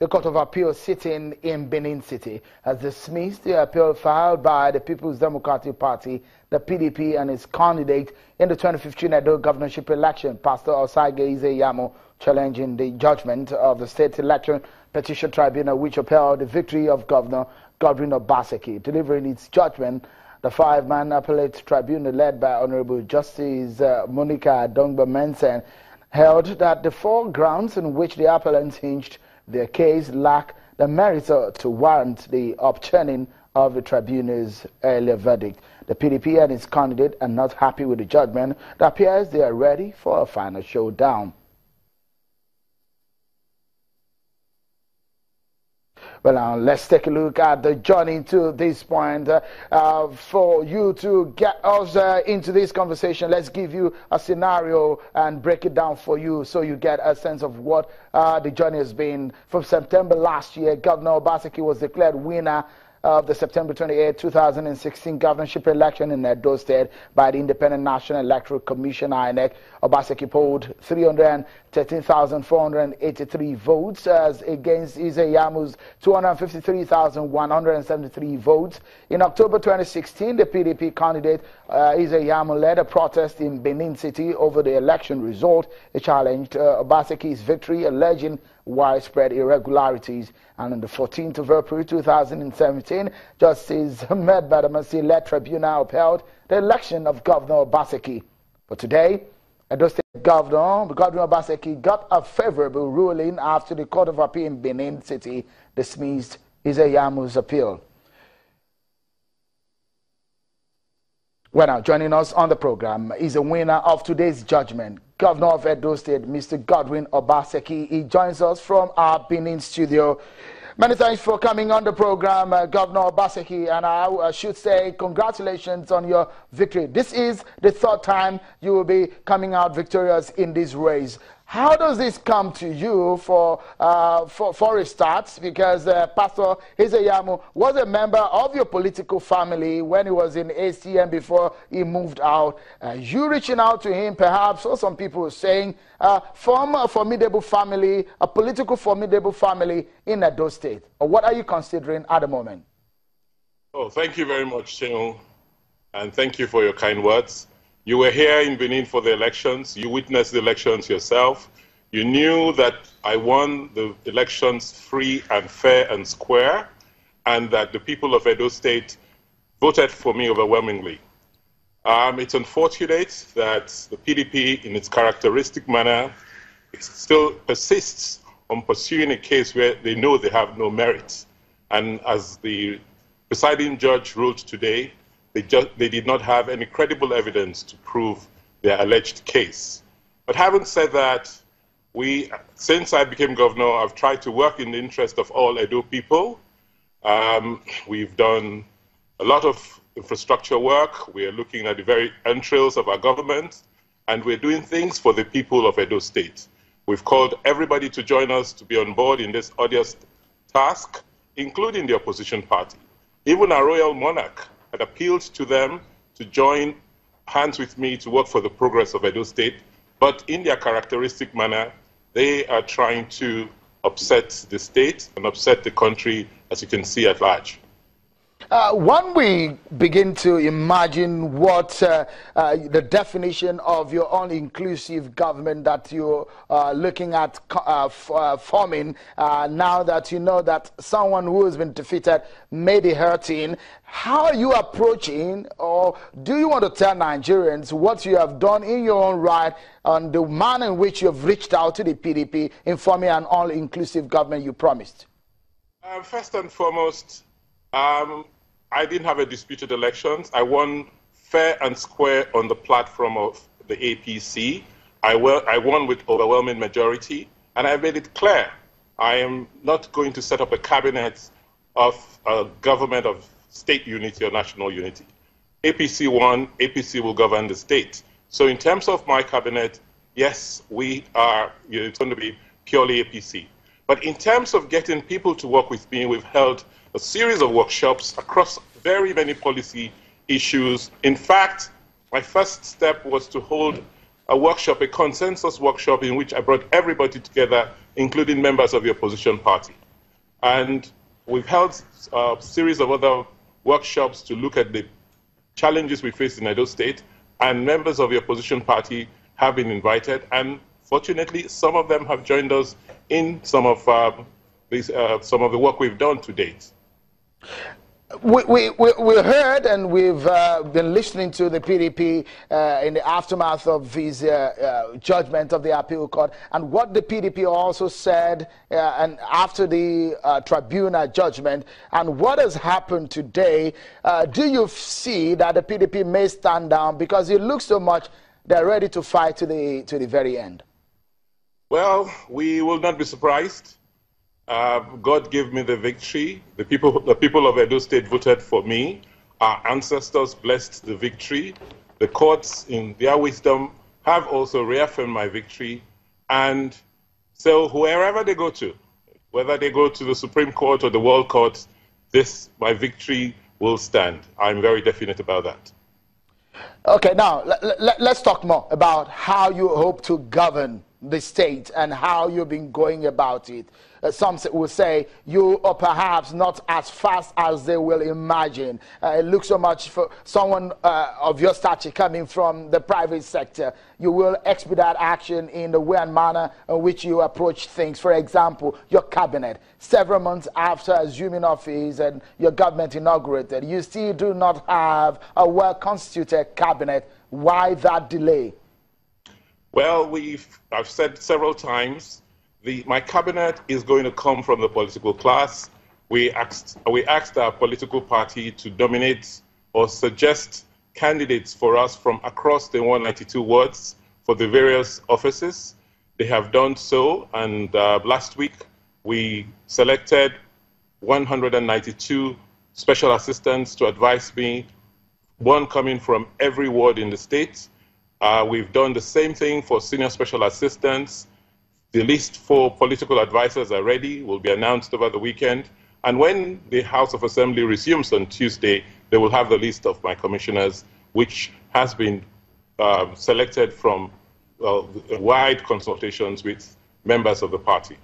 The Court of Appeal sitting in Benin City has dismissed the appeal filed by the People's Democratic Party, the PDP, and its candidate in the 2015 Edo governorship election, Pastor Osagie Izeyamo, challenging the judgment of the State Election Petition Tribunal, which upheld the victory of Governor Godwin Obaseki. Delivering its judgment, the five-man appellate tribunal led by Honorable Justice Monica Dongba-Mensen held that the four grounds in which the appellants hinged their case lack the merits to warrant the upturning of the tribunal's earlier verdict. The PDP and its candidate are not happy with the judgment. It appears they are ready for a final showdown. Well, now let's take a look at the journey to this point. For you to get us into this conversation, let's give you a scenario and break it down for you so you get a sense of what the journey has been. From September last year, Governor Obaseki was declared winner of the September 28, 2016 governorship election in Edo State by the Independent National Electoral Commission, INEC. Obaseki polled 313,483 votes as against Izeyamu's 253,173 votes. In October 2016, the PDP candidate Izeyamu led a protest in Benin City over the election result. He challenged Obaseki's victory, alleging widespread irregularities. And on the 14th of April 2017, Justice Ahmed Badamasi-led tribunal upheld the election of Governor Obaseki. But today, Edo State Governor Obaseki got a favorable ruling after the Court of Appeal in Benin City dismissed Izeyamu's appeal. Well, now joining us on the program is a winner of today's judgment, Governor of Edo State, Mr. Godwin Obaseki. He joins us from our Benin studio. Many thanks for coming on the program, Governor Obaseki, and I should say congratulations on your victory. This is the third time you will be coming out victorious in this race. How does this come to you for a start? Because Pastor Izeyamu was a member of your political family when he was in ACN before he moved out. You reaching out to him, perhaps, or some people saying, from a formidable family, a political formidable family in Edo State. Or what are you considering at the moment? Oh, thank you very much, Chino, and thank you for your kind words. You were here in Benin for the elections. You witnessed the elections yourself. You knew that I won the elections free and fair and square, and that the people of Edo State voted for me overwhelmingly. It's unfortunate that the PDP, in its characteristic manner, it still persists on pursuing a case where they know they have no merit. And as the presiding judge ruled today, they did not have any credible evidence to prove their alleged case. But having said that, since I became governor, I've tried to work in the interest of all Edo people. We've done a lot of infrastructure work. We are looking at the very entrails of our government, and we're doing things for the people of Edo State. We've called everybody to join us to be on board in this odious task, including the opposition party. Even our royal monarch had appealed to them to join hands with me to work for the progress of Edo State, but in their characteristic manner, they are trying to upset the state and upset the country, as you can see at large. When we begin to imagine what the definition of your own inclusive government that you're looking at forming, now that you know that someone who has been defeated may be hurting, how are you approaching, or do you want to tell Nigerians what you have done in your own right on the manner in which you have reached out to the PDP in forming an all-inclusive government you promised? First and foremost, I didn't have a disputed elections. I won fair and square on the platform of the APC. I won with overwhelming majority, and I made it clear I am not going to set up a cabinet of a government of state unity or national unity. APC won, APC will govern the state. So in terms of my cabinet, yes, it's going to be purely APC. But in terms of getting people to work with me, we've held a series of workshops across very many policy issues. In fact, my first step was to hold a workshop, a consensus workshop, in which I brought everybody together, including members of the opposition party. And we've held a series of other workshops to look at the challenges we face in Edo State, and members of the opposition party have been invited, and fortunately, some of them have joined us in some of the work we've done to date. We heard, and we've been listening to the PDP in the aftermath of his judgment of the appeal court, and what the PDP also said and after the tribunal judgment, and what has happened today. Do you see that the PDP may stand down, because it looks so much they're ready to fight to the very end? Well, we will not be surprised. God gave me the victory. The people of Edo State voted for me. Our ancestors blessed the victory. The courts, in their wisdom, have also reaffirmed my victory. And so wherever they go to, whether they go to the Supreme Court or the World Court, my victory will stand. I'm very definite about that. Okay, now let's talk more about how you hope to govern the state and how you've been going about it. Some will say you are perhaps not as fast as they will imagine. It looks so much for someone of your stature coming from the private sector. You will expedite action in the way and manner in which you approach things. For example, your cabinet, several months after assuming office and your government inaugurated, you still do not have a well-constituted cabinet. Why that delay? Well, I've said several times, my cabinet is going to come from the political class. We asked our political party to nominate or suggest candidates for us from across the 192 wards for the various offices. They have done so, and last week we selected 192 special assistants to advise me, one coming from every ward in the state. We've done the same thing for senior special assistants. The list for political advisors are ready, will be announced over the weekend. And when the House of Assembly resumes on Tuesday, they will have the list of my commissioners, which has been selected from wide consultations with members of the party.